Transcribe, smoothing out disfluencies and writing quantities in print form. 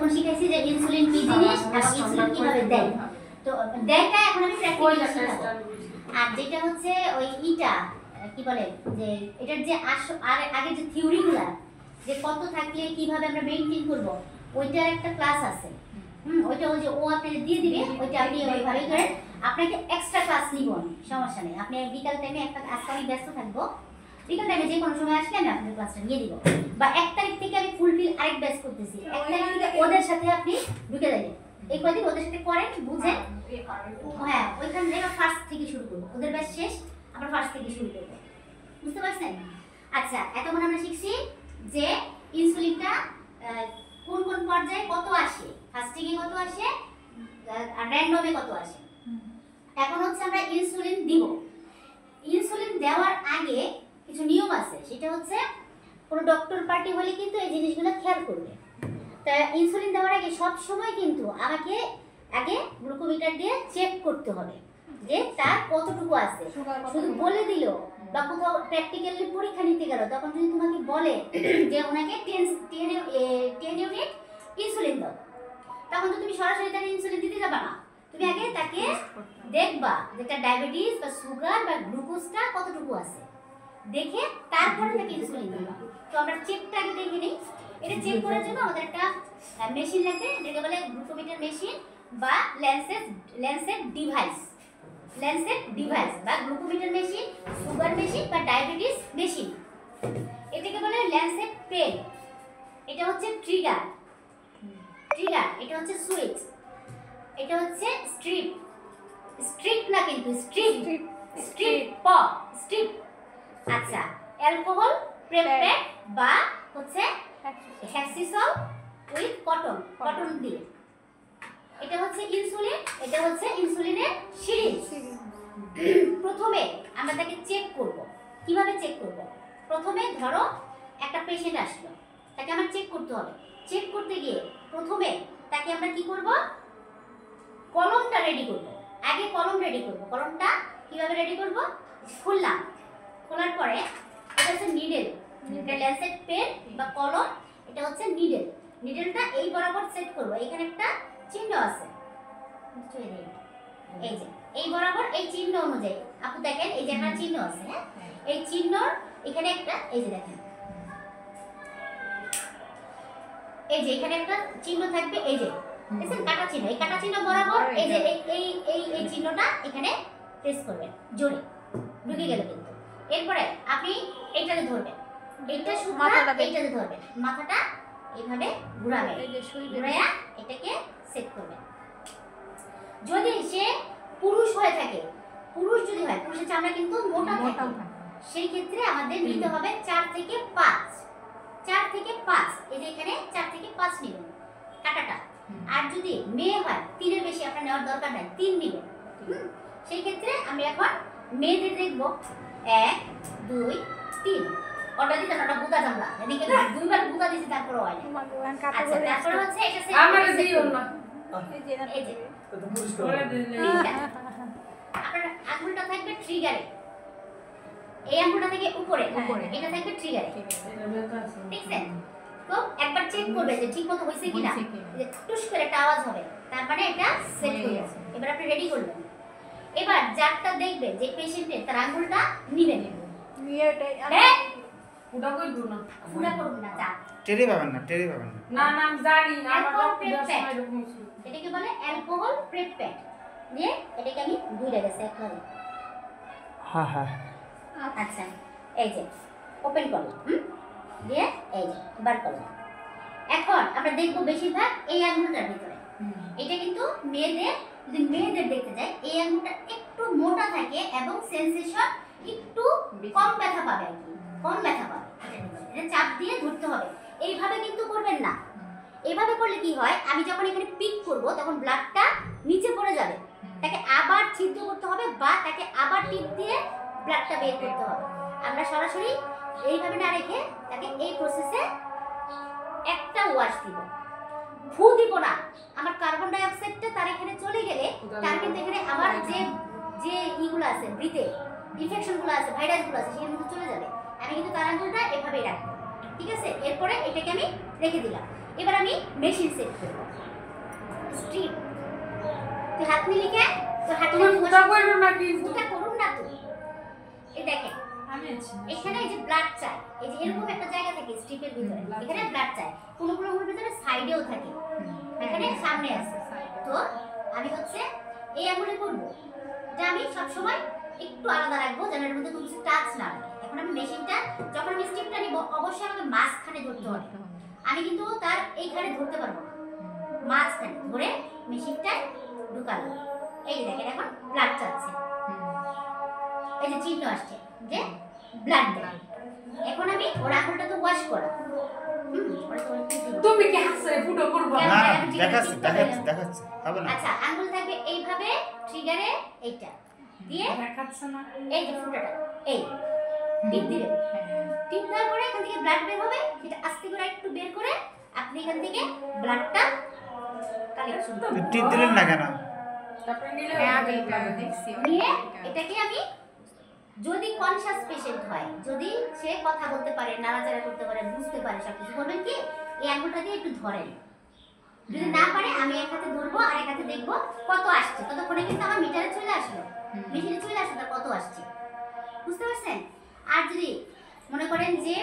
এখন শিখাইছি যে ইনসুলিন কি জিনিস এবং ইনসুলিন কিভাবে দেয়। তো দেয়টা এখন আমি প্র্যাকটিক্যালি শেখাবো। আর যেটা হচ্ছে ওই ইটা কি বলে যে এটার যে আগে যে থিওরিগুলা যে কত থাকলে কিভাবে আমরা মেইনটেইন করব ওইটার একটা ক্লাস আছে। ওইটা ওই যে ও আপনাকে দিয়ে দিবে, ওইটা আপনি ওইভাবেই করেন। আপনাকে এক্সট্রা ক্লাস নিব আমি, সমস্যা নেই। আপনি বিকাল টাইমে একটা আজকে আমি ব্যস্ত থাকবো, বিকাল টাইমে যে কোনো সময় আসলে আমি আপনাদের ক্লাসটা নিয়ে দিব। বা 1 তারিখ থেকে আমি ফুলফিল আরেক ব্যাচ করতেছি, 1 তারিখ থেকে ওদের সাথে আপনি ঢুকে যাবেন। এই কয়দিন ওদের সাথে করেন, বুঝেন। হ্যাঁ, ওইখান থেকে ফার্স্ট থেকে শুরু করবো, ওদের ব্যাচ শেষ আমরা ফার্স্ট থেকে শুরু করবো, বুঝতে পারছেন? আচ্ছা, এতক্ষণ আমরা শিখছি যে ইনসুলিনটা কোন কোন পর্যায়ে কত আসে, ফাস্টিংয়ে কত আসে আর র্যান্ডমে কত আসে। এখন হচ্ছে আমরা ইনসুলিন দিব। ইনসুলিন দেওয়ার আগে কিছু নিয়ম আছে, সেটা হচ্ছে কোনো ডক্টর পার্টি হলে কিন্তু এই জিনিসগুলো খেয়াল করবে। তা ইনসুলিন দেওয়ার আগে সব সময় কিন্তু আমাকে আগে গ্লুকোমিটার দিয়ে চেক করতে হবে যে তার কতটুকু আছে। শুধু বলে দিল বা কোথাও প্র্যাকটিক্যালি পরীক্ষা নিতে গেল, তখন যদি তোমাকে বলে যে ওনাকে 10 ইউনিট ইনসুলিন দাও, তখন তো তুমি সরাসরি তাকে ইনসুলিন দিতে যাবে না। তুমি আগে তাকে দেখবা যে তার ডায়াবেটিস বা সুগার বা গ্লুকোজটা কতটুকু আছে, দেখে তারপরে তাকে ইনসুলিন দিবা। তো আমরা চেকটা আগে দেখে নিই। এটা চেক করার জন্য আমাদের একটা মেশিন লাগবে, যেটা বলে গ্লুকোমিটার মেশিন বা ল্যান্সেট ডিভাইস বা গ্লুকোমিটার মেশিন, সুগার মেশিন বা ডায়াবেটিস মেশিন। এটাকে বলে ল্যান্সেট পেন। এটা হচ্ছে ট্রিগার, এটা হচ্ছে সুইচ, এটা হচ্ছে স্ট্রিপ না কিন্তু স্ট্রিপ। আচ্ছা, অ্যালকোহল প্রেপেট বা হচ্ছে হ্যাক্সিসল উইথ কটন দিয়ে। এটা হচ্ছে ইনসুলিন, এটা হচ্ছে ইনসুলিনের সিরিঞ্জ। প্রথমে আমরা তাকে চেক করব। কিভাবে চেক করব? প্রথমে ধরো একটা পেশেন্ট আসলো, তাকে আমার চেক করতে হবে। চেক করতে গিয়ে প্রথমে তাকে আমরা কি করব? কলমটা রেডি করব। আগে কলম রেডি করব। কলমটা কিভাবে রেডি করব? খুললাম, খোলার পরে এটা হচ্ছে নিডেল, এটা ল্যান্সেট পেন বা কলম, এটা হচ্ছে নিডেল। নিডেলটা এই বরাবর সেট করব। এখানে একটা চিহ্ন আছে, এই যে এই বরাবর এই চিহ্ন অনুযায়ী আপু দেখেন এই যে একটা চিহ্ন আছে। হ্যাঁ, এই চিহ্নর এখানে একটা এই যে দেখেন এই যে এখানে একটা চিহ্ন থাকবে, এই যে দেখেন কাটা চিহ্ন। এই কাটা চিহ্ন বরাবর এই যে এই চিহ্নটা এখানে প্রেস করবেন, জোরে ঢুকে গেল কিন্তু। এরপরে আপনি এইটাতে ধরবেন, এইটা মাথাটা এইটাতে ধরবেন, মাথাটা এইভাবে ঘোরাবেন, ঘুরায়া এটাকে সেট করবেন। যদি সে পুরুষ হয়ে থাকে, পুরুষ যদি হয়, পুরুষের চামড়া কিন্তু মোটা থাকে, সেই ক্ষেত্রে আমাদের নিতে হবে 4 থেকে 5। এই যে এখানে 4 থেকে 5 নেবেন কাটাটা। আর যদি মেয়ে হয় 3 এর বেশি আপনার নেওয়ার দরকার নাই, 3 নেবেন। সেই ক্ষেত্রে আমরা এখন মেয়েদের দেখব 1 2 3। ওটা দিতে না, ওটা বুতা জামলা, এদিকে 2বার বুতা দিছি তারপর হয় না। আচ্ছা, তারপর হচ্ছে এটা সেট আমরা দিও না, এই যে তো পুরুষ করে আপনার আঙুলটা থাকবে ট্রিগারে, এই আঙুলটা থেকে উপরে এটা থাকবে ট্রিগারে, ঠিক আছে? তো একবার চেক করবে যে ঠিকমতো হইছে কিনা, যে টুস করে একটা আওয়াজ হবে, তার মানে এটা সেট হয়ে গেছে। এবার আপনি রেডি করবেন। এবার যারটা দেখবে যে পেশেন্টের, তার আঙুলটা নিয়ে নেবেন, নিয়ে হ্যাঁ ফুটা কই দূর না, ফুটা করব না, যা টেরে পাবেন না না না আমি জানি আমার ডক্টর সময় এরকম ছিল। এটাকে বলে অ্যালকোহল প্রেপ প্যাড। নিয়ে এটাকে আমি ধুইরা গেছে একবারে। হ্যাঁ আচ্ছা, এই যে ওপেন করলাম, দিয়ে এই যে বার করলাম। এখন আমরা দেখব বেশিরভাগ এই আঙুলটার ভিতরে। এটা কিন্তু মেয়েদের, যদি মেয়েদের দেখতে যাই, এই আঙুলটা একটু মোটা থাকে এবং সেন্সেশন একটু কম ব্যথা পাবে, আর কি কম ব্যথা পাবে। এটা চাপ দিয়ে ধরতে হবে, এইভাবে কিন্তু করবেন না। এইভাবে করলে কি হয়, আমি যখন এখানে পিক করব তখন ব্লাডটা নিচে পড়ে যাবে, তাকে আবার ছিদ্র করতে হবে বা তাকে আবার টিপ দিয়ে ব্লাডটা বের করতে হবে। আমরা সরাসরি এইভাবে না রেখে তাকে এই প্রসেসে একটা ওয়াশ দিব, ফু দিব না। আমার কার্বন ডাই অক্সাইডটা তার এখানে চলে গেলে তার কিন্তু এখানে আমার যে ইগুলো আছে, ব্রিথে ইনফেকশনগুলো আছে, ভাইরাসগুলো আছে, সেগুলো কিন্তু চলে যাবে। আমি কিন্তু তার আঙুলটা এভাবেই রাখবো, ঠিক আছে? এরপরে এটাকে আমি রেখে দিলাম। এবার আমি মেশিন সেট করব স্ট্রিপ তুই হাত নিলি কেন তো হাত তুমি ফুটা করো না কি ফুটা করুন না তুই এই দেখেন আমি আছি এখানে এই যে ব্লাড চাই এই যে এরকম একটা জায়গা থাকে স্ট্রিপের ভিতরে এখানে ব্লাড চাই কোন কোন ভিতরে সাইডেও থাকে এখানে সামনে আছে তো আমি হচ্ছে এই আঙুলে করব এটা আমি সব সময় একটু আলাদা রাখবো যেন এর মধ্যে কোনো কিছু টাচ না লাগে এখন আমি মেশিনটা যখন আমি স্ট্রিপটা নিব অবশ্যই আমাকে মাঝখানে ধরতে হবে আমি কিন্তু তার এইখানে ধরতে পারবো না মাঝখানে ধরে মেশিনটা ঢুকালো এই যে দেখেন এখন ব্লাড চাচ্ছে এই যে চিহ্ন আসছে যে ব্লাড দেয় এখন আমি ওর আঙুলটা তো ওয়াশ করা তুমি কি হাসে ফুটো করব না দেখাচ্ছে দেখাচ্ছে হবে না আচ্ছা আঙুল থাকবে এইভাবে ট্রিগারে এইটা দিয়ে দেখাচ্ছে না এই যে ফুটাটা এই টিপ দিবে টিপ দেওয়ার পরে এখান থেকে ব্লাড বের হবে সেটা আস্তে করে একটু বের করে আপনি এখান থেকে ব্লাডটা কালেকশন করবেন টিপ দিলেন না কেন তারপরে নিলে আমি এইভাবে দেখছি নিয়ে এটাকে আমি যদি কনশাস পেশেন্ট হয় যদি সে কথা বলতে পারে নাড়াচাড়া করতে পারে বুঝতে পারে সবকিছু করবেন কি এই আঙুলটা দিয়ে একটু ধরেন যদি না পারে আমি এক হাতে ধরবো আর এক হাতে দেখবো কত আসছে ততক্ষণে কিন্তু আমার মিটারে চলে আসলো মেশিনে চলে আসলো তার কত আসছে বুঝতে পারছেন আর যদি মনে করেন যে